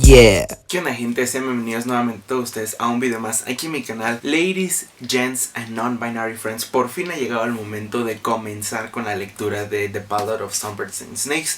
Yeah. ¿Qué onda, gente? Sean bienvenidos nuevamente todos ustedes a un video más aquí en mi canal. Ladies, gents and non-binary friends, por fin ha llegado el momento de comenzar con la lectura de The Ballad of Songbirds and Snakes.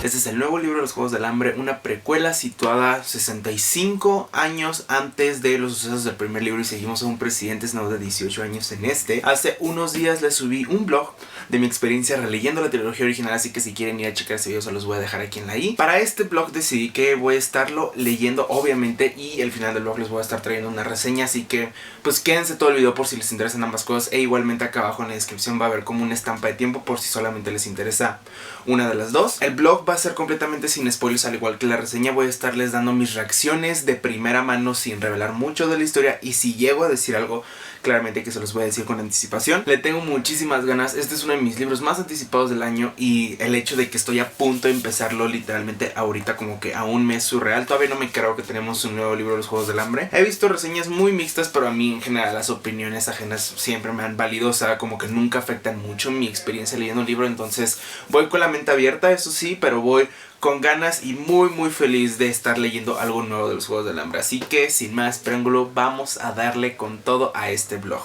Este es el nuevo libro de los Juegos del Hambre, una precuela situada 65 años antes de los sucesos del primer libro, y seguimos a un presidente Snow de 18 años en este. Hace unos días les subí un blog de mi experiencia releyendo la trilogía original, así que si quieren ir a checar ese video se los voy a dejar aquí en la i. Para este blog decidí que voy a estarlo leyendo obviamente, y al final del blog les voy a estar trayendo una reseña, así que pues quédense todo el video por si les interesan ambas cosas, e igualmente acá abajo en la descripción va a haber como una estampa de tiempo por si solamente les interesa una de las dos. El blog va a ser completamente sin spoilers, al igual que la reseña. Voy a estarles dando mis reacciones de primera mano sin revelar mucho de la historia, y si llego a decir algo, claramente que se los voy a decir con anticipación. Le tengo muchísimas ganas. Este es uno de mis libros más anticipados del año, y el hecho de que estoy a punto de empezarlo literalmente ahorita, como que aún me es surreal. Todavía no me creo que tenemos un nuevo libro de los Juegos del Hambre. He visto reseñas muy mixtas, pero a mí en general las opiniones ajenas siempre me han valido, o sea, como que nunca afectan mucho mi experiencia leyendo un libro. Entonces voy con la mente abierta, eso sí, pero voy con ganas y muy feliz de estar leyendo algo nuevo de los Juegos del Hambre. Así que sin más preámbulo, vamos a darle con todo a este blog.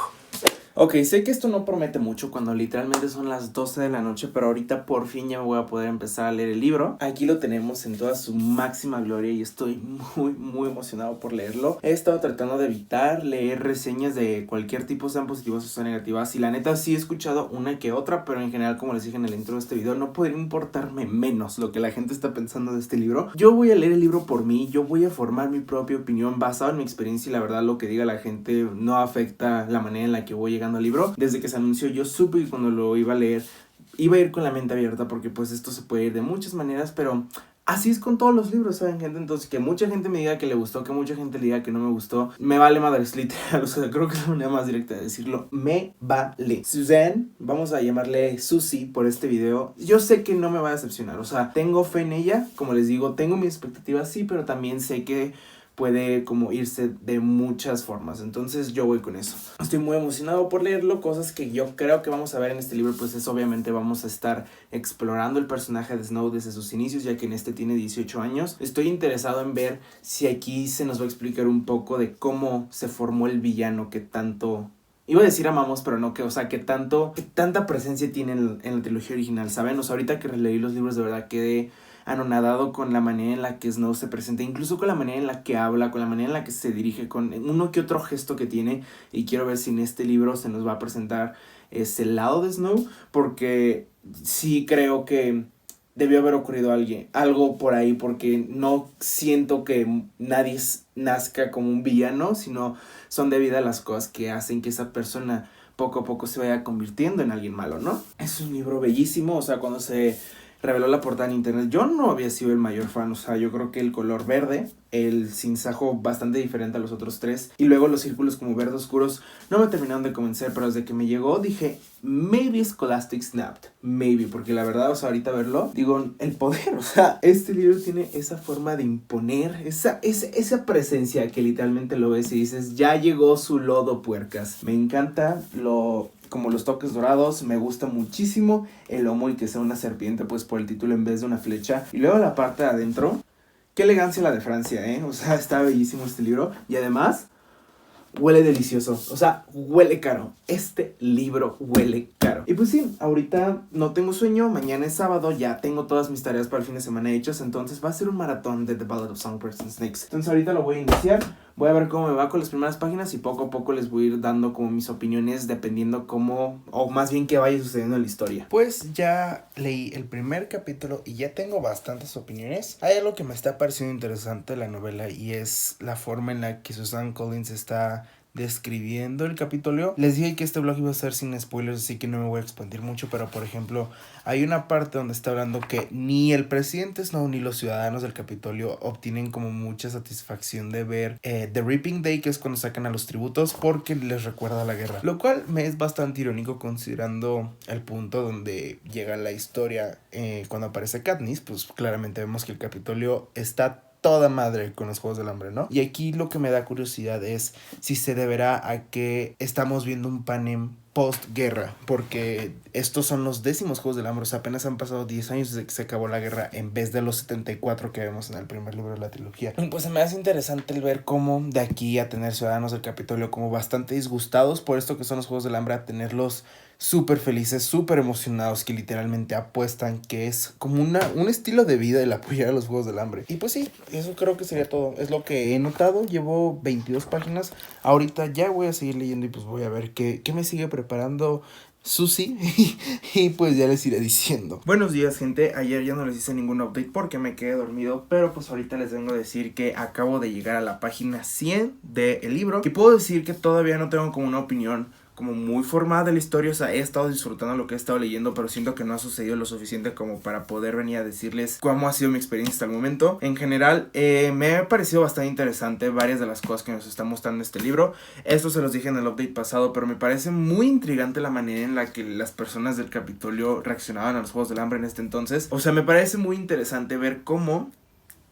Ok, sé que esto no promete mucho cuando literalmente son las 12 de la noche, pero ahorita por fin ya me voy a poder empezar a leer el libro. Aquí lo tenemos en toda su máxima gloria y estoy muy emocionado por leerlo. He estado tratando de evitar leer reseñas de cualquier tipo, sean positivas o sean negativas, y la neta sí he escuchado una que otra, pero en general, como les dije en el intro de este video, no podría importarme menos lo que la gente está pensando de este libro. Yo voy a leer el libro por mí, yo voy a formar mi propia opinión basado en mi experiencia, y la verdad lo que diga la gente no afecta la manera en la que voy llegando al libro. Desde que se anunció yo supe que cuando lo iba a leer iba a ir con la mente abierta, porque pues esto se puede ir de muchas maneras, pero así es con todos los libros, ¿saben, gente? Entonces, que mucha gente me diga que le gustó, que mucha gente le diga que no me gustó, me vale madres, literal. O sea, creo que es la manera más directa de decirlo. Me vale. Suzanne, vamos a llamarle Susie por este video, yo sé que no me va a decepcionar. O sea, tengo fe en ella, como les digo, tengo mis expectativas, sí, pero también sé que puede como irse de muchas formas. Entonces yo voy con eso. Estoy muy emocionado por leerlo. Cosas que yo creo que vamos a ver en este libro, pues es obviamente vamos a estar explorando el personaje de Snow desde sus inicios, ya que en este tiene 18 años. Estoy interesado en ver si aquí se nos va a explicar un poco de cómo se formó el villano que tanto... Iba a decir amamos, pero no, que, o sea, que tanta presencia tiene en la trilogía original, ¿saben? O sea, ahorita que releí los libros, de verdad quedé anonadado con la manera en la que Snow se presenta, incluso con la manera en la que habla, con la manera en la que se dirige, con uno que otro gesto que tiene. Y quiero ver si en este libro se nos va a presentar ese lado de Snow, porque sí creo que debió haber ocurrido algo por ahí, porque no siento que nadie nazca como un villano, sino son debido a las cosas que hacen que esa persona poco a poco se vaya convirtiendo en alguien malo, ¿no? Es un libro bellísimo. O sea, cuando se reveló la portada en internet, yo no había sido el mayor fan. O sea, yo creo que el color verde, el sinsajo bastante diferente a los otros tres, y luego los círculos como verde oscuros, no me terminaron de convencer, pero desde que me llegó dije, maybe Scholastic snapped, maybe, porque la verdad, o sea, ahorita verlo, digo, el poder, o sea, este libro tiene esa forma de imponer, esa presencia que literalmente lo ves y dices, ya llegó su lodo, puercas. Me encanta como los toques dorados, me gusta muchísimo el lomo y que sea una serpiente, pues por el título en vez de una flecha. Y luego la parte de adentro, qué elegancia la de Francia, o sea, está bellísimo este libro. Y además, huele delicioso, o sea, huele caro. Este libro huele caro. Y pues sí, ahorita no tengo sueño, mañana es sábado, ya tengo todas mis tareas para el fin de semana hechas, entonces va a ser un maratón de The Ballad of Songbirds and Snakes. Entonces ahorita lo voy a iniciar, voy a ver cómo me va con las primeras páginas, y poco a poco les voy a ir dando como mis opiniones dependiendo cómo, o más bien qué vaya sucediendo en la historia. Pues ya leí el primer capítulo y ya tengo bastantes opiniones. Hay algo que me está pareciendo interesante de la novela, y es la forma en la que Suzanne Collins está describiendo el capítulo. Les dije que este blog iba a ser sin spoilers, así que no me voy a expandir mucho, pero por ejemplo, hay una parte donde está hablando que ni el presidente Snow ni los ciudadanos del Capitolio obtienen como mucha satisfacción de ver The Reaping Day, que es cuando sacan a los tributos, porque les recuerda la guerra, lo cual me es bastante irónico considerando el punto donde llega la historia. Cuando aparece Katniss, pues claramente vemos que el Capitolio está toda madre con los Juegos del Hambre, ¿no? Y aquí lo que me da curiosidad es si se deberá a que estamos viendo un panem postguerra, porque estos son los 10º Juegos del Hambre, o sea, apenas han pasado 10 años desde que se acabó la guerra en vez de los 74 que vemos en el primer libro de la trilogía. Pues se me hace interesante el ver cómo de aquí a tener ciudadanos del Capitolio como bastante disgustados por esto que son los Juegos del Hambre, a tenerlos súper felices, súper emocionados, que literalmente apuestan que es como un estilo de vida el apoyar a los Juegos del Hambre. Y pues sí, eso creo que sería todo. Es lo que he notado. Llevo 22 páginas. Ahorita ya voy a seguir leyendo y pues voy a ver qué me sigue preparando Susi y pues ya les iré diciendo. Buenos días, gente. Ayer ya no les hice ningún update porque me quedé dormido, pero pues ahorita les vengo a decir que acabo de llegar a la página 100 del libro, y puedo decir que todavía no tengo como una opinión como muy formada de la historia. O sea, he estado disfrutando lo que he estado leyendo, pero siento que no ha sucedido lo suficiente como para poder venir a decirles cómo ha sido mi experiencia hasta el momento. En general, me ha parecido bastante interesante varias de las cosas que nos está mostrando este libro. Esto se los dije en el update pasado, pero me parece muy intrigante la manera en la que las personas del Capitolio reaccionaban a los Juegos del Hambre en este entonces. O sea, me parece muy interesante ver cómo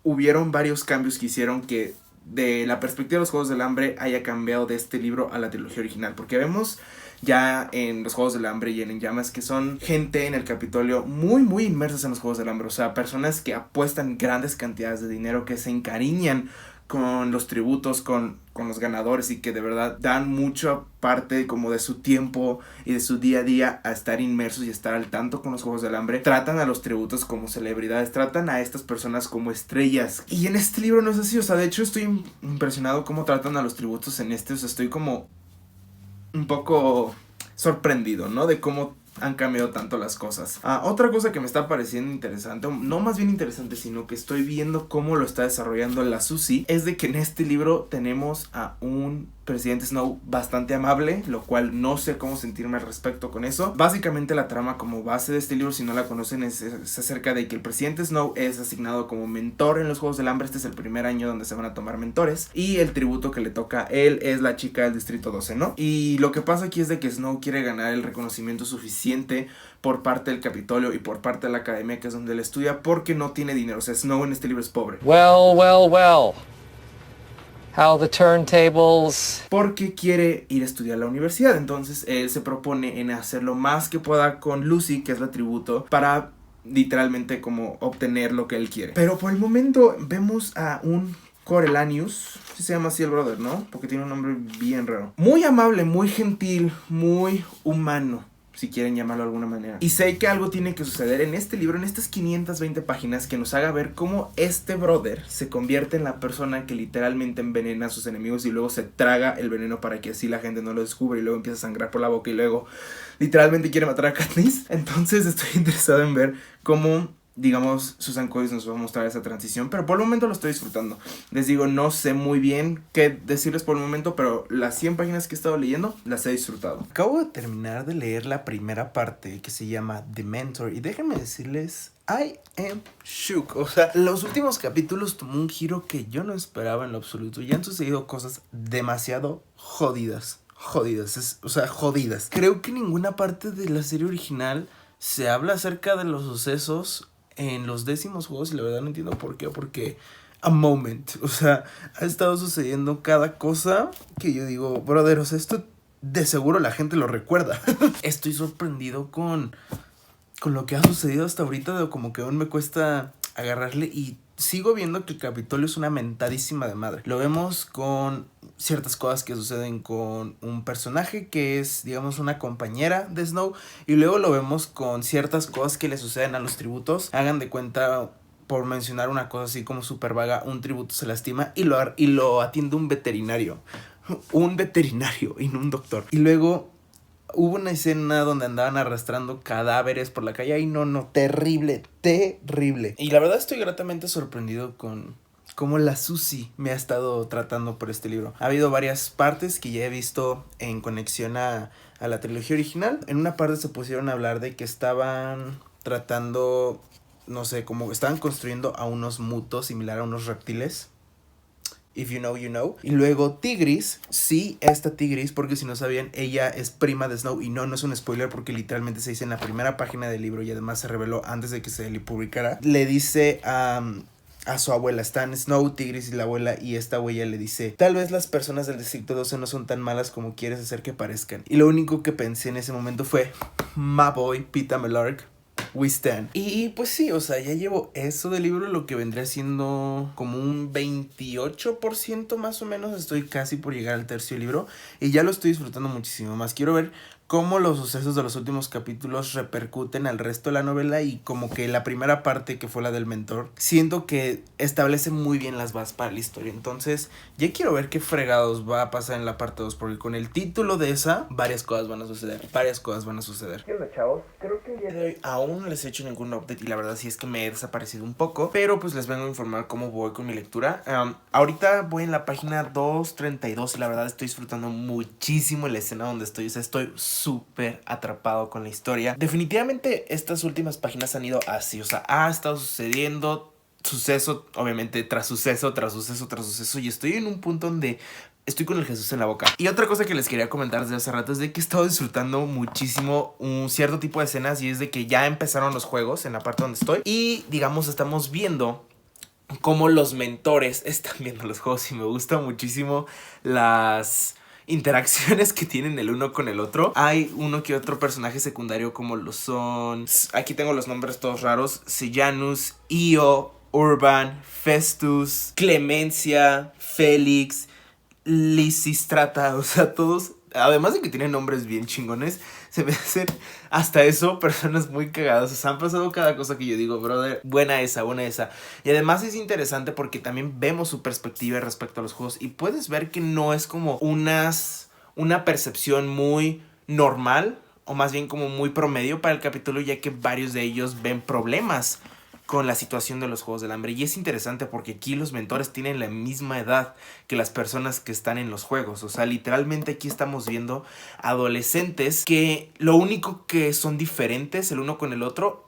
hubieron varios cambios que hicieron que de la perspectiva de los Juegos del Hambre haya cambiado de este libro a la trilogía original, porque vemos ya en los Juegos del Hambre y en Llamas que son gente en el Capitolio muy inmersas en los Juegos del Hambre. O sea, personas que apuestan grandes cantidades de dinero, que se encariñan con los tributos, con los ganadores, y que de verdad dan mucha parte como de su tiempo y de su día a día a estar inmersos y estar al tanto con los Juegos del Hambre. Tratan a los tributos como celebridades, tratan a estas personas como estrellas, y en este libro no es así. O sea, de hecho estoy impresionado cómo tratan a los tributos en este. O sea, estoy como un poco sorprendido, ¿no? De cómo han cambiado tanto las cosas. Otra cosa que me está pareciendo interesante, no más bien interesante, sino que estoy viendo cómo lo está desarrollando la Susie, es de que en este libro tenemos a un presidente Snow bastante amable, lo cual no sé cómo sentirme al respecto con eso. Básicamente la trama como base de este libro, si no la conocen, es acerca de que el presidente Snow es asignado como mentor en los Juegos del Hambre. Este es el primer año donde se van a tomar mentores, y el tributo que le toca a él es la chica del Distrito 12, ¿no? Y lo que pasa aquí es de que Snow quiere ganar el reconocimiento suficiente por parte del Capitolio y por parte de la academia, que es donde él estudia, porque no tiene dinero. O sea, Snow en este libro es pobre. Well. How the turntables. Porque quiere ir a estudiar a la universidad. Entonces él se propone en hacer lo más que pueda con Lucy, que es la tributo, para literalmente como obtener lo que él quiere. Pero por el momento vemos a un Corellanius, si se llama así el brother, ¿no? Porque tiene un nombre bien raro. Muy amable, muy gentil, muy humano, si quieren llamarlo de alguna manera. Y sé que algo tiene que suceder en este libro, en estas 520 páginas, que nos haga ver cómo este brother se convierte en la persona que literalmente envenena a sus enemigos y luego se traga el veneno para que así la gente no lo descubre, y luego empieza a sangrar por la boca y luego literalmente quiere matar a Katniss. Entonces estoy interesado en ver cómo, digamos, Susan Coys nos va a mostrar esa transición, pero por el momento lo estoy disfrutando. Les digo, no sé muy bien qué decirles por el momento, pero las 100 páginas que he estado leyendo las he disfrutado. Acabo de terminar de leer la primera parte, que se llama The Mentor, y déjenme decirles, I am shook. O sea, los últimos capítulos tomó un giro que yo no esperaba en lo absoluto, y han sucedido cosas demasiado jodidas. Jodidas. Creo que ninguna parte de la serie original se habla acerca de los sucesos en los 10º juegos, y la verdad no entiendo por qué, porque a moment, o sea, ha estado sucediendo cada cosa que yo digo, brother, o sea, esto de seguro la gente lo recuerda. Estoy sorprendido con lo que ha sucedido hasta ahorita, de como que aún me cuesta agarrarle, y sigo viendo que el Capitolio es una mentadísima de madre. Lo vemos con ciertas cosas que suceden con un personaje que es, digamos, una compañera de Snow, y luego lo vemos con ciertas cosas que le suceden a los tributos. Hagan de cuenta, por mencionar una cosa así como súper vaga, un tributo se lastima y lo atiende un veterinario y no un doctor. Y luego hubo una escena donde andaban arrastrando cadáveres por la calle. Ay, no, terrible. Y la verdad estoy gratamente sorprendido con cómo la Susie me ha estado tratando por este libro. Ha habido varias partes que ya he visto en conexión a la trilogía original. En una parte se pusieron a hablar de que estaban tratando, no sé, como estaban construyendo a unos mutos similar a unos reptiles. If you know, you know. Y luego Tigris, sí, esta Tigris, porque si no sabían, ella es prima de Snow. Y no es un spoiler, porque literalmente se dice en la primera página del libro, y además se reveló antes de que se le publicara. Le dice a a su abuela. Están Snow, Tigris y la abuela, y esta huella le dice: tal vez las personas del Distrito 12 no son tan malas como quieres hacer que parezcan. Y lo único que pensé en ese momento fue: my boy, Peeta Mellark, we stand. Y pues sí, o sea, ya llevo eso del libro, lo que vendría siendo como un 28% más o menos. Estoy casi por llegar al tercer libro y ya lo estoy disfrutando muchísimo más. Quiero ver cómo los sucesos de los últimos capítulos repercuten al resto de la novela, y como que la primera parte, que fue la del mentor, siento que establece muy bien las bases para la historia. Entonces ya quiero ver qué fregados va a pasar en la parte 2, porque con el título de esa, varias cosas van a suceder. ¿Qué onda, chavos? Creo que el día de hoy aún no les he hecho ningún update, y la verdad sí es que me he desaparecido un poco, pero pues les vengo a informar cómo voy con mi lectura. Ahorita voy en la página 232 y la verdad estoy disfrutando muchísimo la escena donde estoy. O sea, estoy súper atrapado con la historia. Definitivamente estas últimas páginas han ido así, o sea, ha estado sucediendo suceso, obviamente, tras suceso, y estoy en un punto donde estoy con el Jesús en la boca. Y otra cosa que les quería comentar desde hace rato es de que he estado disfrutando muchísimo un cierto tipo de escenas, y es de que ya empezaron los juegos en la parte donde estoy, y digamos estamos viendo cómo los mentores están viendo los juegos, y me gusta muchísimo las interacciones que tienen el uno con el otro. Hay uno que otro personaje secundario, como lo son, aquí tengo los nombres todos raros: Sejanus, Io, Urban, Festus, Clemencia, Félix, Lisistrata. O sea, todos, además de que tienen nombres bien chingones, se me hacen hasta eso personas muy cagadas. O sea, han pasado cada cosa que yo digo: brother, buena esa. Y además es interesante porque también vemos su perspectiva respecto a los juegos, y puedes ver que no es como una percepción muy normal, o más bien como muy promedio para el capítulo, ya que varios de ellos ven problemas con la situación de los Juegos del Hambre. Y es interesante porque aquí los mentores tienen la misma edad que las personas que están en los juegos. O sea, literalmente aquí estamos viendo adolescentes que lo único que son diferentes el uno con el otro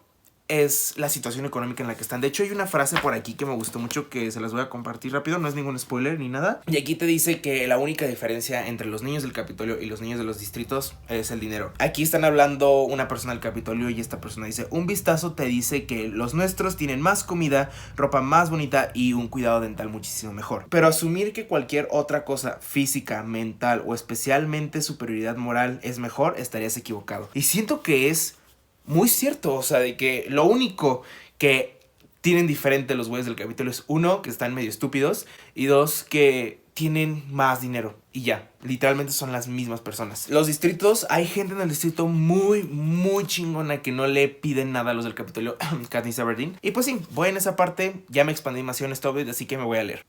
es la situación económica en la que están. De hecho, hay una frase por aquí que me gustó mucho, que se las voy a compartir rápido. No es ningún spoiler ni nada. Y aquí te dice que la única diferencia entre los niños del Capitolio y los niños de los distritos es el dinero. Aquí están hablando una persona del Capitolio, y esta persona dice: un vistazo te dice que los nuestros tienen más comida, ropa más bonita y un cuidado dental muchísimo mejor. Pero asumir que cualquier otra cosa física, mental o especialmente superioridad moral es mejor, estarías equivocado. Y siento que es muy cierto. O sea, de que lo único que tienen diferente los güeyes del Capitolio es, uno, que están medio estúpidos, y dos, que tienen más dinero. Y ya, literalmente son las mismas personas. Los distritos, hay gente en el distrito muy, muy chingona que no le piden nada a los del Capitolio. Katniss Everdeen. Y pues sí, voy en esa parte. Ya me expandí más en este update, así que me voy a leer.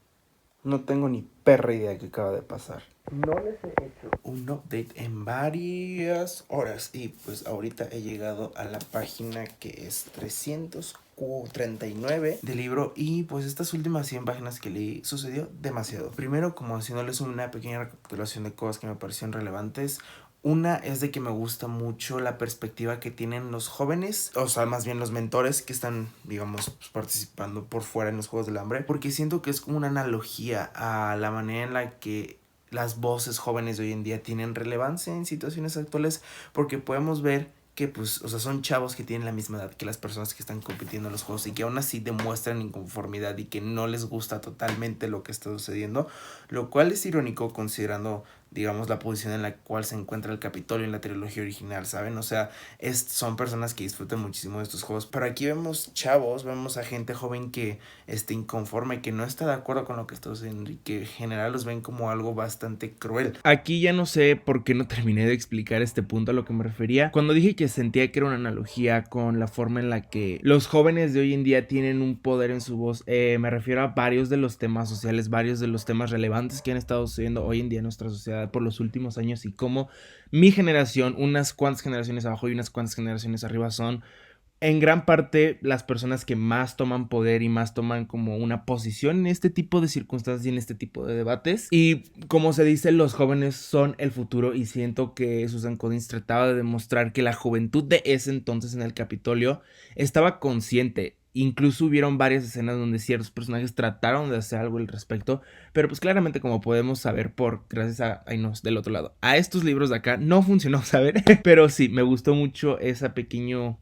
No tengo ni perra idea de qué acaba de pasar. No les he hecho un update en varias horas, y pues ahorita he llegado a la página que es 339 del libro, y pues estas últimas 100 páginas que leí sucedió demasiado. Primero, como haciéndoles una pequeña recapitulación de cosas que me parecieron relevantes. Una es de que me gusta mucho la perspectiva que tienen los jóvenes, o sea, más bien los mentores que están, digamos, pues, participando por fuera en los Juegos del Hambre, porque siento que es como una analogía a la manera en la que las voces jóvenes de hoy en día tienen relevancia en situaciones actuales, porque podemos ver que, pues, o sea, son chavos que tienen la misma edad que las personas que están compitiendo en los juegos, y que aún así demuestran inconformidad y que no les gusta totalmente lo que está sucediendo, lo cual es irónico considerando, digamos, la posición en la cual se encuentra el Capitolio en la trilogía original, ¿saben? O sea, son personas que disfrutan muchísimo de estos juegos, pero aquí vemos chavos, vemos a gente joven que está inconforme, que no está de acuerdo con lo que está sucediendo, y que en general los ven como algo bastante cruel. Aquí ya no sé por qué no terminé de explicar este punto a lo que me refería cuando dije que sentía que era una analogía con la forma en la que los jóvenes de hoy en día tienen un poder en su voz. Me refiero a varios de los temas sociales, varios de los temas relevantes que han estado sucediendo hoy en día en nuestra sociedad por los últimos años, y cómo mi generación, unas cuantas generaciones abajo y unas cuantas generaciones arriba, son en gran parte las personas que más toman poder y más toman como una posición en este tipo de circunstancias y en este tipo de debates. Y como se dice, los jóvenes son el futuro, y siento que Susan Collins trataba de demostrar que la juventud de ese entonces en el Capitolio estaba consciente. Incluso hubieron varias escenas donde ciertos personajes trataron de hacer algo al respecto, pero pues claramente, como podemos saber gracias a del otro lado, a estos libros de acá, no funcionó, ¿saben? Pero sí, me gustó mucho ese pequeño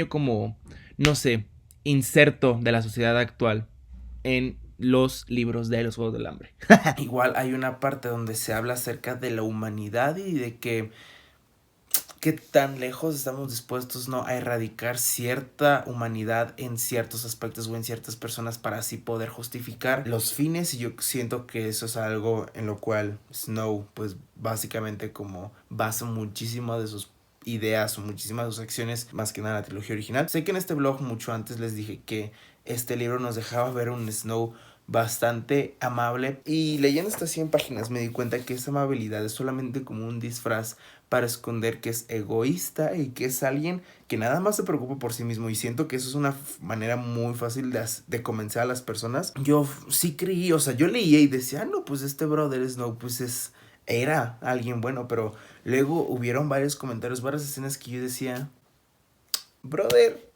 como, no sé, inserto de la sociedad actual en los libros de los Juegos del Hambre. Igual hay una parte donde se habla acerca de la humanidad y de que qué tan lejos estamos dispuestos, ¿no?, a erradicar cierta humanidad en ciertos aspectos o en ciertas personas para así poder justificar los fines. Y yo siento que eso es algo en lo cual Snow pues básicamente como basa muchísimo de sus ideas o muchísimas de sus acciones, más que nada la trilogía original. Sé que en este blog mucho antes les dije que este libro nos dejaba ver un Snow bastante amable, y leyendo estas 100 páginas me di cuenta que esa amabilidad es solamente como un disfraz para esconder que es egoísta y que es alguien que nada más se preocupa por sí mismo. Y siento que eso es una manera muy fácil de convencer a las personas. Yo sí creí, o sea, yo leía y decía, no, pues este brother Snow pues era alguien bueno, pero luego hubieron varios comentarios, varias escenas que yo decía, brother,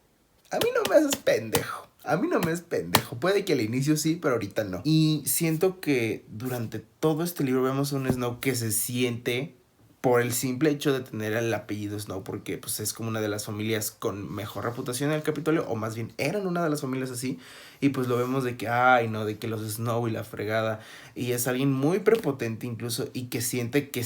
a mí no me haces pendejo. A mí no me es pendejo. Puede que al inicio sí, pero ahorita no. Y siento que durante todo este libro vemos a un Snow que se siente, por el simple hecho de tener el apellido Snow, porque pues es como una de las familias con mejor reputación en el Capitolio, o más bien eran una de las familias así, y pues lo vemos de que, ay no, de que los Snow y la fregada, y es alguien muy prepotente incluso, y que siente que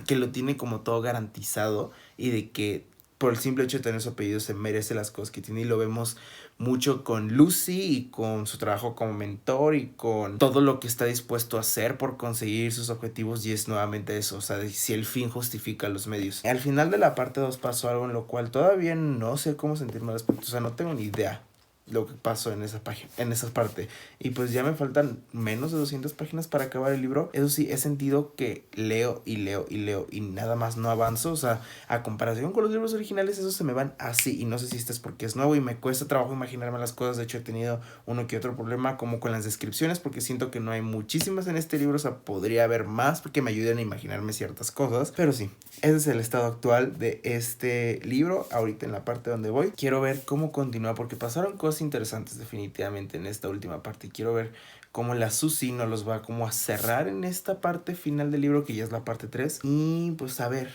que lo tiene como todo garantizado, y de que por el simple hecho de tener su apellido se merece las cosas que tiene. Y lo vemos mucho con Lucy y con su trabajo como mentor y con todo lo que está dispuesto a hacer por conseguir sus objetivos, y es nuevamente eso, o sea, si el fin justifica los medios. Al final de la parte 2 pasó algo en lo cual todavía no sé cómo sentirme al respecto, o sea, no tengo ni idea lo que pasó en esa página, en esa parte, y pues ya me faltan menos de 200 páginas para acabar el libro. Eso sí, he sentido que leo y leo y leo y nada más no avanzo, o sea, a comparación con los libros originales, esos se me van así, y no sé si esto es porque es nuevo y me cuesta trabajo imaginarme las cosas. De hecho, he tenido uno que otro problema como con las descripciones, porque siento que no hay muchísimas en este libro, o sea, podría haber más porque me ayuden a imaginarme ciertas cosas, pero sí, ese es el estado actual de este libro. Ahorita en la parte donde voy, quiero ver cómo continúa, porque pasaron cosas interesantes definitivamente en esta última parte, y quiero ver cómo la Susie nos los va como a cerrar en esta parte final del libro, que ya es la parte 3, y pues a ver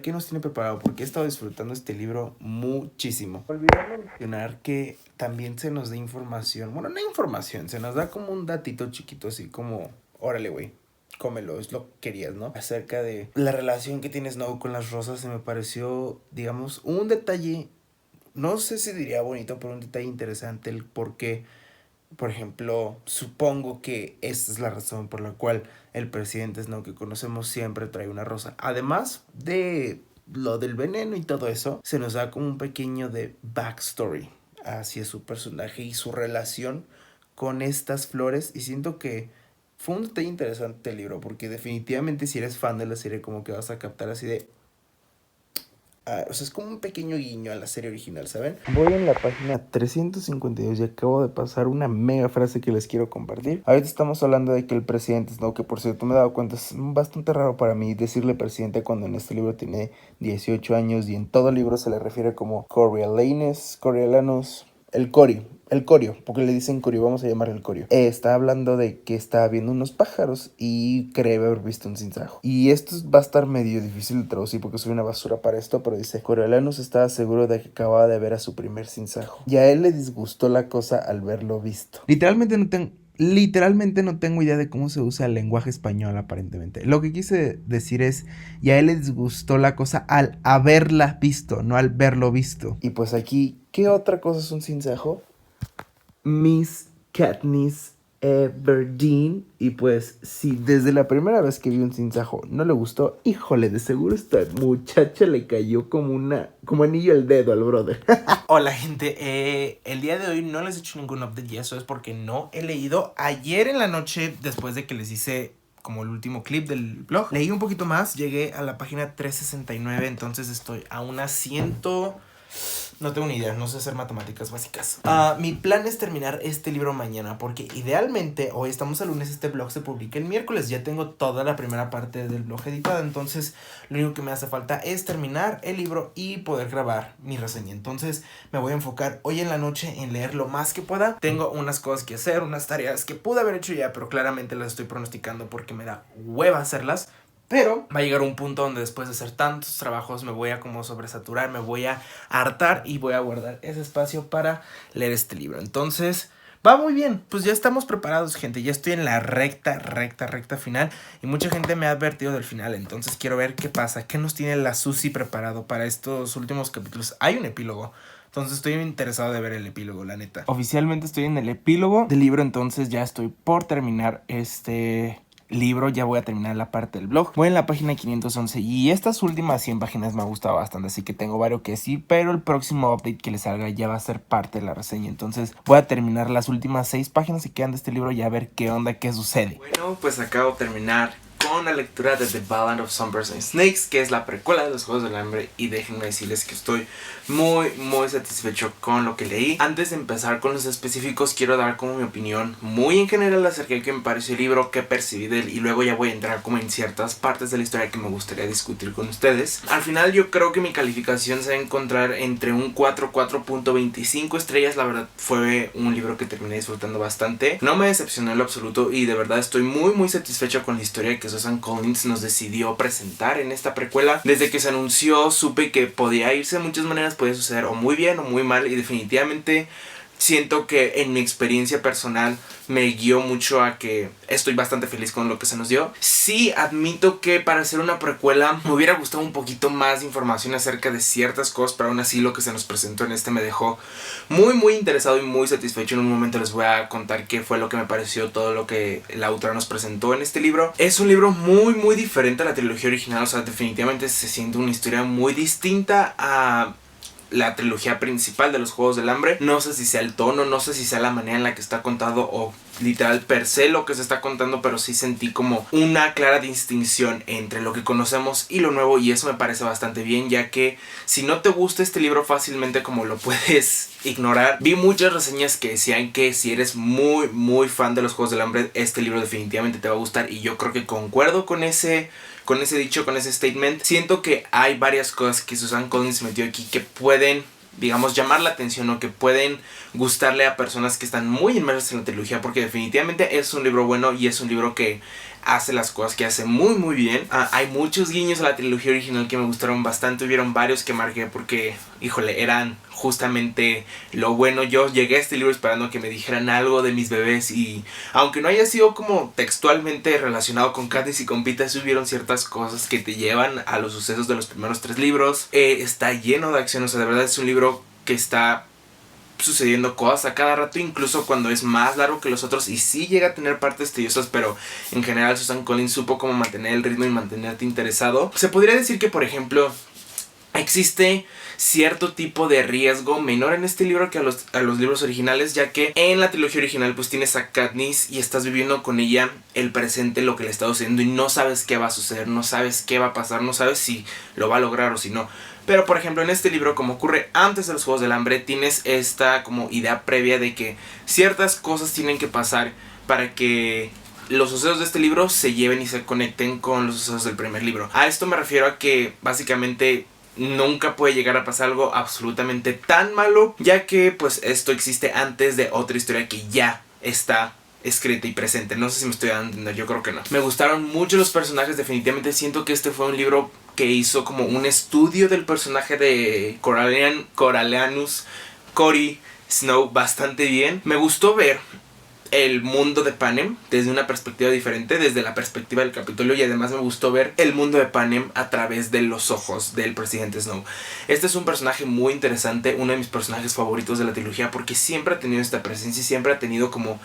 qué nos tiene preparado, porque he estado disfrutando este libro muchísimo. Olvidé mencionar que también se nos da información, bueno, no información, se nos da como un datito chiquito, así como, órale güey, cómelo, es lo que querías, ¿no? Acerca de la relación que tiene Snow con las rosas. Se me pareció, digamos, un detalle, no sé si diría bonito, pero un detalle interesante, el por qué, por ejemplo, supongo que esta es la razón por la cual el presidente Snow que conocemos siempre trae una rosa. Además de lo del veneno y todo eso, se nos da como un pequeño de backstory hacia su personaje y su relación con estas flores, y siento que fue un detalle interesante el libro, porque definitivamente si eres fan de la serie como que vas a captar así de... o sea, es como un pequeño guiño a la serie original, ¿saben? Voy en la página 352 y acabo de pasar una mega frase que les quiero compartir. Ahorita estamos hablando de que el presidente Snow, que por cierto me he dado cuenta es bastante raro para mí decirle presidente cuando en este libro tiene 18 años y en todo el libro se le refiere como Coriolanus, el Corio, porque le dicen Corio, vamos a llamarle el Corio. Está hablando de que está viendo unos pájaros y cree haber visto un sinsajo. Y esto va a estar medio difícil de traducir porque soy una basura para esto, pero dice: Coriolanus estaba seguro de que acababa de ver a su primer sinsajo, y a él le disgustó la cosa al verlo visto. Literalmente no tengo idea de cómo se usa el lenguaje español aparentemente. Lo que quise decir es, y a él le disgustó la cosa al haberla visto, no al verlo visto. Y pues aquí, ¿qué otra cosa es un sinsajo? Miss Katniss Everdeen. Y pues si desde la primera vez que vi un sinsajo no le gustó, híjole, de seguro esta muchacha le cayó como anillo al dedo al brother. Hola gente, el día de hoy no les he hecho ningún update, y eso es porque no he leído. Ayer en la noche, después de que les hice como el último clip del blog, leí un poquito más, llegué a la página 369, entonces estoy a una 100... No tengo ni idea, no sé hacer matemáticas básicas. Mi plan es terminar este libro mañana, porque idealmente, hoy estamos a lunes, este blog se publica el miércoles. Ya tengo toda la primera parte del blog editada, entonces lo único que me hace falta es terminar el libro y poder grabar mi reseña. Entonces me voy a enfocar hoy en la noche en leer lo más que pueda. Tengo unas cosas que hacer, unas tareas que pude haber hecho ya, pero claramente las estoy pronosticando porque me da hueva hacerlas. Pero va a llegar un punto donde después de hacer tantos trabajos me voy a como sobresaturar, me voy a hartar y voy a guardar ese espacio para leer este libro. Entonces va muy bien. Pues ya estamos preparados, gente. Ya estoy en la recta final. Y mucha gente me ha advertido del final. Entonces quiero ver qué pasa. ¿Qué nos tiene la Susi preparado para estos últimos capítulos? Hay un epílogo. Entonces estoy interesado de ver el epílogo, la neta. Oficialmente estoy en el epílogo del libro. Entonces ya estoy por terminar este libro. Ya voy a terminar la parte del blog. Voy en la página 511 y estas últimas 100 páginas me ha gustado bastante, así que tengo varios que sí, pero el próximo update que le salga ya va a ser parte de la reseña. Entonces voy a terminar las últimas 6 páginas que quedan de este libro y a ver qué onda, qué sucede. Bueno, pues acabo de terminar con la lectura de The Ballad of Songbirds and Snakes, que es la precuela de los Juegos del Hambre, y déjenme decirles que estoy muy satisfecho con lo que leí. Antes de empezar con los específicos, quiero dar como mi opinión muy en general acerca de qué me pareció el libro, qué percibí de él, y luego ya voy a entrar como en ciertas partes de la historia que me gustaría discutir con ustedes. Al final yo creo que mi calificación se va a encontrar entre un 4.25 estrellas. La verdad fue un libro que terminé disfrutando bastante, no me decepcionó en lo absoluto, y de verdad estoy muy satisfecho con la historia que Susan Collins nos decidió presentar en esta precuela. Desde que se anunció supe que podía irse de muchas maneras, podía suceder o muy bien o muy mal, y definitivamente siento que en mi experiencia personal me guió mucho a que estoy bastante feliz con lo que se nos dio. Sí, admito que para hacer una precuela me hubiera gustado un poquito más de información acerca de ciertas cosas, pero aún así lo que se nos presentó en este me dejó muy interesado y muy satisfecho. En un momento les voy a contar qué fue lo que me pareció todo lo que la autora nos presentó en este libro. Es un libro muy diferente a la trilogía original, o sea, definitivamente se siente una historia muy distinta a la trilogía principal de los Juegos del Hambre. No sé si sea el tono, no sé si sea la manera en la que está contado o literal per se lo que se está contando, pero sí sentí como una clara distinción entre lo que conocemos y lo nuevo, y eso me parece bastante bien, ya que si no te gusta este libro fácilmente como lo puedes ignorar. Vi muchas reseñas que decían que si eres muy fan de los Juegos del Hambre, este libro definitivamente te va a gustar, y yo creo que concuerdo con ese dicho, con ese statement. Siento que hay varias cosas que Susan Collins metió aquí que pueden, digamos, llamar la atención o que pueden gustarle a personas que están muy inmersas en la trilogía, porque definitivamente es un libro bueno y es un libro que hace las cosas que hace muy bien. Hay muchos guiños a la trilogía original que me gustaron bastante. Hubieron varios que marqué porque, híjole, eran justamente lo bueno. Yo llegué a este libro esperando que me dijeran algo de mis bebés, y aunque no haya sido como textualmente relacionado con Katniss y con Peeta, hubieron ciertas cosas que te llevan a los sucesos de los primeros 3 libros. Está lleno de acción, o sea, de verdad es un libro que está sucediendo cosas a cada rato, incluso cuando es más largo que los otros, y sí llega a tener partes tediosas, pero en general Susan Collins supo cómo mantener el ritmo y mantenerte interesado. Se podría decir que, por ejemplo, existe cierto tipo de riesgo menor en este libro que a los libros originales, ya que en la trilogía original pues tienes a Katniss y estás viviendo con ella el presente, lo que le está sucediendo, y no sabes qué va a suceder, no sabes qué va a pasar, no sabes si lo va a lograr o si no. Pero por ejemplo en este libro, como ocurre antes de los Juegos del Hambre, tienes esta como idea previa de que ciertas cosas tienen que pasar para que los sucesos de este libro se lleven y se conecten con los sucesos del primer libro. A esto me refiero a que básicamente nunca puede llegar a pasar algo absolutamente tan malo, ya que pues esto existe antes de otra historia que ya está escrita y presente. No sé si me estoy dando a entender, yo creo que no. Me gustaron mucho los personajes, definitivamente siento que este fue un libro que hizo como un estudio del personaje de Coriolanus Cory Snow bastante bien. Me gustó ver el mundo de Panem desde una perspectiva diferente, desde la perspectiva del Capitolio, y además me gustó ver el mundo de Panem a través de los ojos del presidente Snow. Este es un personaje muy interesante, uno de mis personajes favoritos de la trilogía, porque siempre ha tenido esta presencia y siempre ha tenido como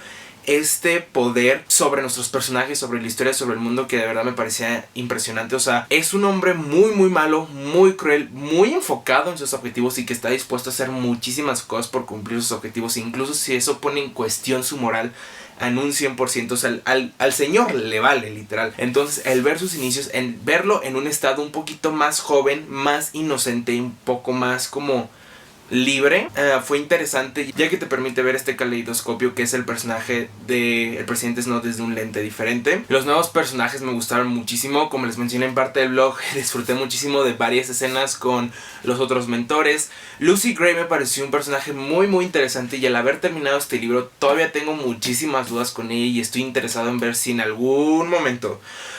este poder sobre nuestros personajes, sobre la historia, sobre el mundo, que de verdad me parecía impresionante. O sea, es un hombre muy malo, muy cruel, muy enfocado en sus objetivos y que está dispuesto a hacer muchísimas cosas por cumplir sus objetivos, incluso si eso pone en cuestión su moral en un 100%. O sea, al señor le vale, literal. Entonces, el ver sus inicios, en verlo en un estado un poquito más joven, más inocente y un poco más como libre, fue interesante, ya que te permite ver este caleidoscopio que es el personaje del presidente Snow desde un lente diferente. Los nuevos personajes me gustaron muchísimo, como les mencioné en parte del blog, disfruté muchísimo de varias escenas con los otros mentores. Lucy Gray me pareció un personaje muy interesante, y al haber terminado este libro todavía tengo muchísimas dudas con ella, y estoy interesado en ver si en algún momento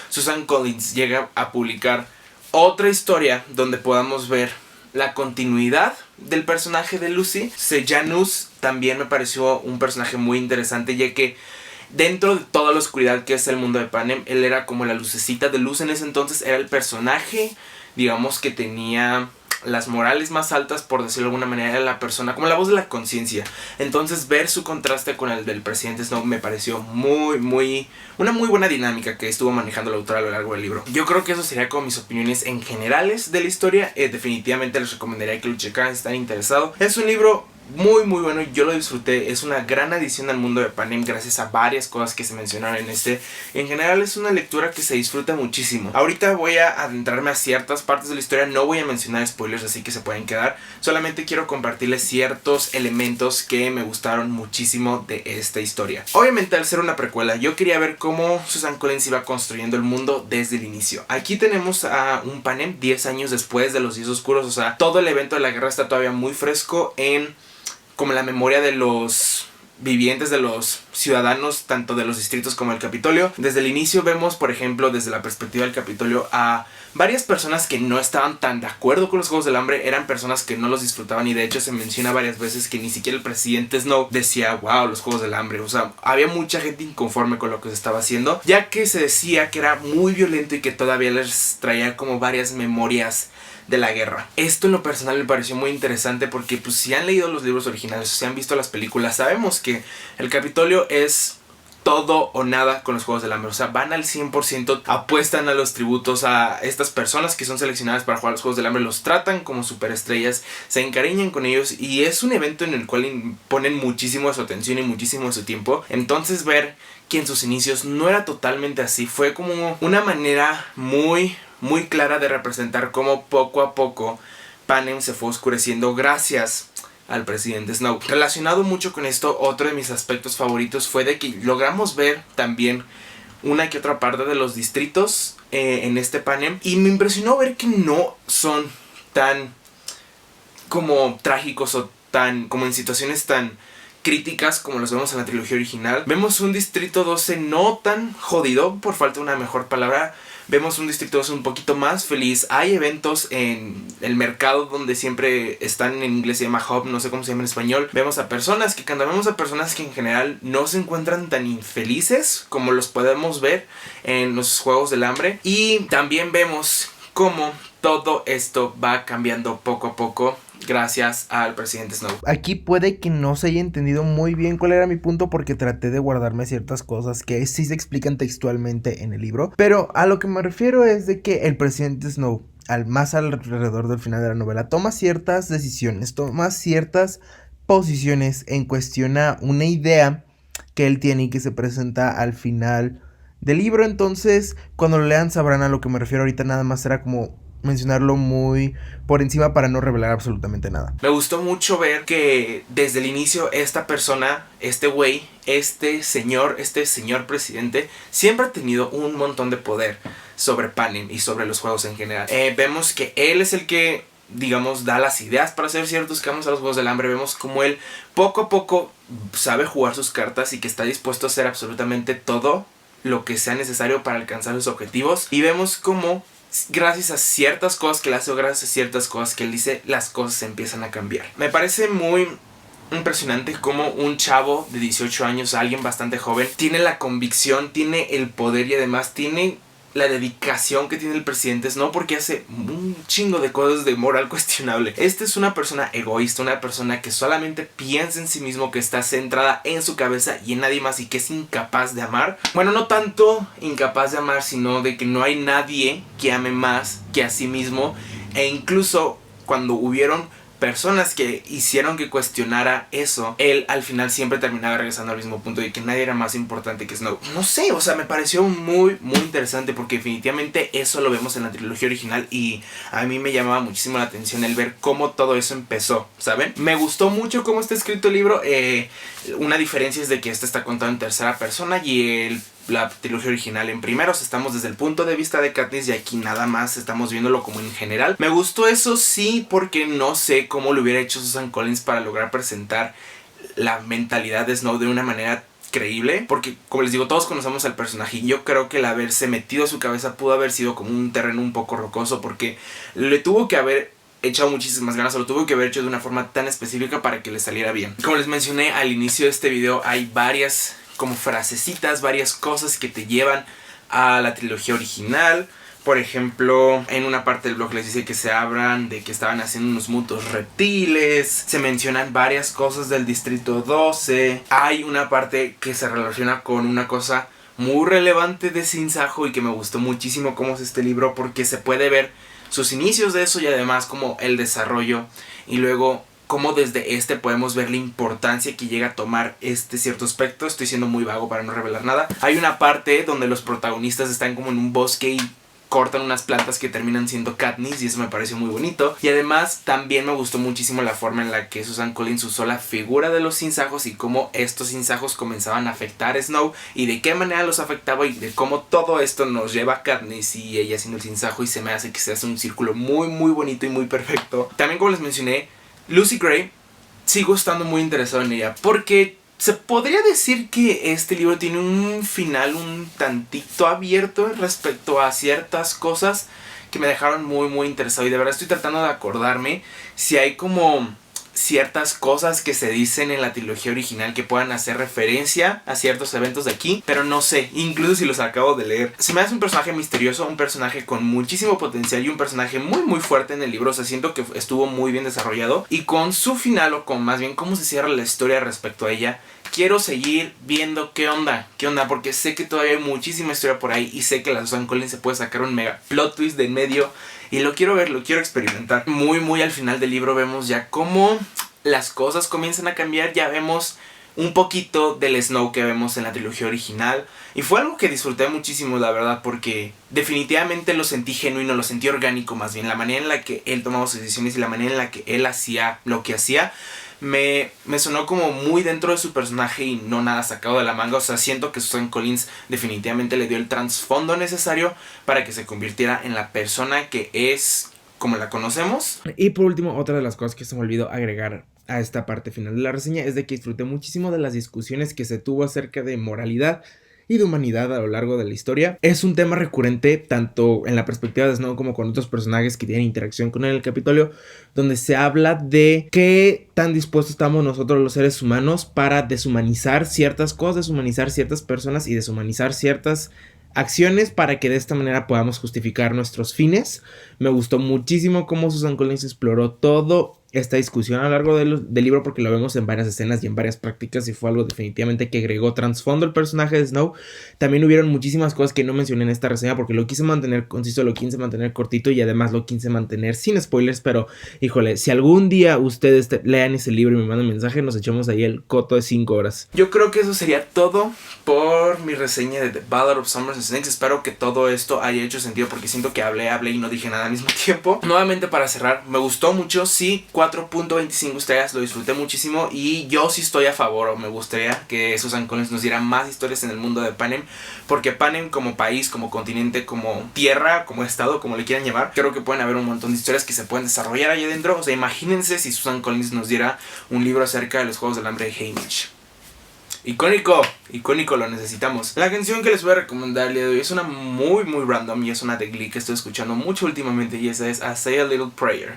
Susan Collins llega a publicar otra historia donde podamos ver la continuidad del personaje de Lucy. Sejanus también me pareció un personaje muy interesante, ya que dentro de toda la oscuridad que es el mundo de Panem, él era como la lucecita de luz en ese entonces. Era el personaje, digamos, que tenía las morales más altas, por decirlo de alguna manera. Era la persona, como la voz de la conciencia. Entonces ver su contraste con el del presidente Snow me pareció una muy buena dinámica que estuvo manejando el autor a lo largo del libro. Yo creo que eso sería como mis opiniones en generales de la historia. Definitivamente les recomendaría que lo checaran si están interesados. Es un libro muy bueno, yo lo disfruté. Es una gran adición al mundo de Panem gracias a varias cosas que se mencionaron en este. En general es una lectura que se disfruta muchísimo. Ahorita voy a adentrarme a ciertas partes de la historia. No voy a mencionar spoilers, así que se pueden quedar. Solamente quiero compartirles ciertos elementos que me gustaron muchísimo de esta historia. Obviamente, al ser una precuela, yo quería ver cómo Susan Collins iba construyendo el mundo desde el inicio. Aquí tenemos a un Panem 10 años después de los Días Oscuros. O sea, todo el evento de la guerra está todavía muy fresco en como la memoria de los vivientes, de los ciudadanos, tanto de los distritos como del Capitolio. Desde el inicio vemos, por ejemplo, desde la perspectiva del Capitolio, a varias personas que no estaban tan de acuerdo con los Juegos del Hambre. Eran personas que no los disfrutaban, y de hecho se menciona varias veces que ni siquiera el presidente Snow decía wow, los Juegos del Hambre. O sea, había mucha gente inconforme con lo que se estaba haciendo, ya que se decía que era muy violento y que todavía les traía como varias memorias de la guerra. Esto en lo personal me pareció muy interesante porque pues si han leído los libros originales o si han visto las películas, sabemos que el Capitolio es todo o nada con los Juegos del Hambre. O sea, van al 100%, apuestan a los tributos a estas personas que son seleccionadas para jugar los Juegos del Hambre, los tratan como superestrellas, se encariñan con ellos, y es un evento en el cual ponen muchísimo de su atención y muchísimo de su tiempo. Entonces ver que en sus inicios no era totalmente así, fue como una manera muy clara de representar cómo poco a poco Panem se fue oscureciendo gracias al presidente Snow. Relacionado mucho con esto, otro de mis aspectos favoritos fue de que logramos ver también una que otra parte de los distritos en este Panem, y me impresionó ver que no son tan como trágicos o tan como en situaciones tan críticas como los vemos en la trilogía original. Vemos un distrito 12 no tan jodido, por falta de una mejor palabra. Vemos un distrito 12 un poquito más feliz. Hay eventos en el mercado donde siempre están, en inglés se llama hub, no sé cómo se llama en español. Vemos a personas que cantan, vemos a personas que en general no se encuentran tan infelices como los podemos ver en los Juegos del Hambre. Y también vemos cómo todo esto va cambiando poco a poco gracias al presidente Snow. Aquí puede que no se haya entendido muy bien cuál era mi punto, porque traté de guardarme ciertas cosas que sí se explican textualmente en el libro. Pero a lo que me refiero es de que el presidente Snow, más alrededor del final de la novela, toma ciertas decisiones, toma ciertas posiciones en cuestión a una idea que él tiene y que se presenta al final del libro. Entonces, cuando lo lean sabrán a lo que me refiero. Ahorita nada más era como mencionarlo muy por encima para no revelar absolutamente nada. Me gustó mucho ver que desde el inicio esta persona, este güey, este señor presidente, siempre ha tenido un montón de poder sobre Panem y sobre los juegos en general. Vemos que él es el que, digamos, da las ideas para hacer ciertos cambios a los Juegos del Hambre. Vemos como él poco a poco sabe jugar sus cartas y que está dispuesto a hacer absolutamente todo lo que sea necesario para alcanzar sus objetivos. Y vemos como gracias a ciertas cosas que él hace o gracias a ciertas cosas que él dice, las cosas empiezan a cambiar. Me parece muy impresionante cómo un chavo de 18 años, alguien bastante joven, tiene la convicción, tiene el poder y además tiene la dedicación que tiene el presidente Snow, porque hace un chingo de cosas de moral cuestionable. Esta es una persona egoísta, una persona que solamente piensa en sí mismo, que está centrada en su cabeza y en nadie más, y que es incapaz de amar. Bueno, no tanto incapaz de amar, sino de que no hay nadie que ame más que a sí mismo. E incluso cuando hubieron personas que hicieron que cuestionara eso, él al final siempre terminaba regresando al mismo punto de que nadie era más importante que Snow. No sé, o sea, me pareció muy interesante, porque definitivamente eso lo vemos en la trilogía original y a mí me llamaba muchísimo la atención el ver cómo todo eso empezó, ¿saben? Me gustó mucho cómo está escrito el libro. Una diferencia es de que este está contado en tercera persona y la trilogía original en primeros. Estamos desde el punto de vista de Katniss y aquí nada más estamos viéndolo como en general. Me gustó eso, sí, porque no sé cómo lo hubiera hecho Susan Collins para lograr presentar la mentalidad de Snow de una manera creíble, porque como les digo, todos conocemos al personaje y yo creo que el haberse metido a su cabeza pudo haber sido como un terreno un poco rocoso, porque le tuvo que haber echado muchísimas ganas, o lo tuvo que haber hecho de una forma tan específica para que le saliera bien. Como les mencioné al inicio de este video, hay varias como frasecitas, varias cosas que te llevan a la trilogía original. Por ejemplo, en una parte del blog les dice que se hablan de que estaban haciendo unos mutos reptiles. Se mencionan varias cosas del Distrito 12. Hay una parte que se relaciona con una cosa muy relevante de Sin Sajo y que me gustó muchísimo cómo es este libro, porque se puede ver sus inicios de eso y además como el desarrollo, y luego cómo desde podemos ver la importancia que llega a tomar este cierto aspecto. Estoy siendo muy vago para no revelar nada. Hay una parte donde los protagonistas están como en un bosque y cortan unas plantas que terminan siendo Katniss, y eso me pareció muy bonito. Y además también me gustó muchísimo la forma en la que Susan Collins usó la figura de los sinsajos y cómo estos sinsajos comenzaban a afectar a Snow y de qué manera los afectaba, y de cómo todo esto nos lleva a Katniss y ella siendo el sinsajo, y se me hace que se hace un círculo muy muy bonito y muy perfecto. También, como les mencioné, Lucy Gray, sigo estando muy interesado en ella porque se podría decir que este libro tiene un final un tantito abierto respecto a ciertas cosas que me dejaron muy muy interesado, y de verdad estoy tratando de acordarme si hay como ciertas cosas que se dicen en la trilogía original que puedan hacer referencia a ciertos eventos de aquí, pero no sé, incluso si los acabo de leer. Se me hace un personaje misterioso, un personaje con muchísimo potencial y un personaje muy muy fuerte en el libro. O sea, siento que estuvo muy bien desarrollado, y con su final, o con más bien cómo se cierra la historia respecto a ella, quiero seguir viendo qué onda, porque sé que todavía hay muchísima historia por ahí, y sé que la Susan Collins se puede sacar un mega plot twist de en medio, y lo quiero ver, lo quiero experimentar. Muy muy al final del libro vemos ya cómo las cosas comienzan a cambiar. Ya vemos un poquito del Snow que vemos en la trilogía original, y fue algo que disfruté muchísimo, la verdad, porque definitivamente lo sentí genuino, lo sentí orgánico. Más bien la manera en la que él tomaba sus decisiones y la manera en la que él hacía lo que hacía me sonó como muy dentro de su personaje y no nada sacado de la manga. O sea, siento que Susan Collins definitivamente le dio el trasfondo necesario para que se convirtiera en la persona que es como la conocemos. Y por último, otra de las cosas que se me olvidó agregar a esta parte final de la reseña es de que disfruté muchísimo de las discusiones que se tuvo acerca de moralidad y de humanidad a lo largo de la historia. Es un tema recurrente tanto en la perspectiva de Snow como con otros personajes que tienen interacción con él en el Capitolio, donde se habla de qué tan dispuestos estamos nosotros los seres humanos para deshumanizar ciertas cosas, deshumanizar ciertas personas y deshumanizar ciertas acciones para que de esta manera podamos justificar nuestros fines. Me gustó muchísimo cómo Susan Collins exploró todo esta discusión a lo largo del libro, porque lo vemos en varias escenas y en varias prácticas, y fue algo definitivamente que agregó trasfondo al personaje de Snow. También hubieron muchísimas cosas que no mencioné en esta reseña porque lo quise mantener conciso, lo quise mantener cortito, y además lo quise mantener sin spoilers. Pero híjole, si algún día ustedes lean ese libro y me mandan un mensaje, nos echamos ahí el coto de 5 horas. Yo creo que eso sería todo por mi reseña de The Ballad of Summers and Snakes. Espero que todo esto haya hecho sentido, porque siento que hablé y no dije nada al mismo tiempo. Nuevamente, para cerrar, me gustó mucho, sí, 4.25 estrellas, lo disfruté muchísimo, y yo sí estoy a favor, o me gustaría que Susan Collins nos diera más historias en el mundo de Panem, porque Panem como país, como continente, como tierra, como estado, como le quieran llamar, creo que pueden haber un montón de historias que se pueden desarrollar ahí adentro. O sea, imagínense si Susan Collins nos diera un libro acerca de los Juegos del Hambre de Haymitch. Icónico, lo necesitamos. La canción que les voy a recomendar el día de hoy es una muy muy random, y es una de Glee que estoy escuchando mucho últimamente, y esa es A Say a Little Prayer.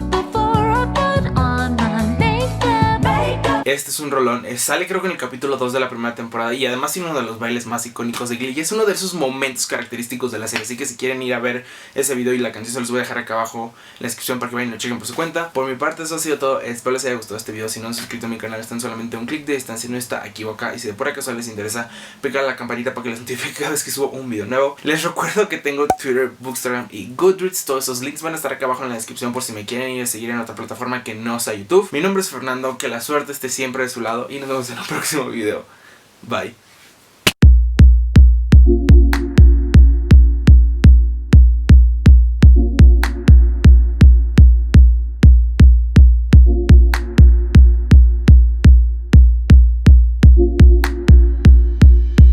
Este es un rolón, sale creo que en el capítulo 2 de la primera temporada, y además tiene uno de los bailes más icónicos de Glee, y es uno de esos momentos característicos de la serie. Así que si quieren ir a ver ese video y la canción, se los voy a dejar acá abajo en la descripción para que vayan y lo chequen por su cuenta. Por mi parte, eso ha sido todo. Espero les haya gustado este video. Si no han suscrito a mi canal, están solamente un clic de distancia, no está aquí o acá. Y si de por acaso les interesa, picar la campanita para que les notifique cada vez que subo un video nuevo. Les recuerdo que tengo Twitter, Bookstagram y Goodreads. Todos esos links van a estar acá abajo en la descripción por si me quieren ir a seguir en otra plataforma que no sea YouTube. Mi nombre es Fernando, que la suerte esté siempre de su lado, y nos vemos en el próximo video. Bye.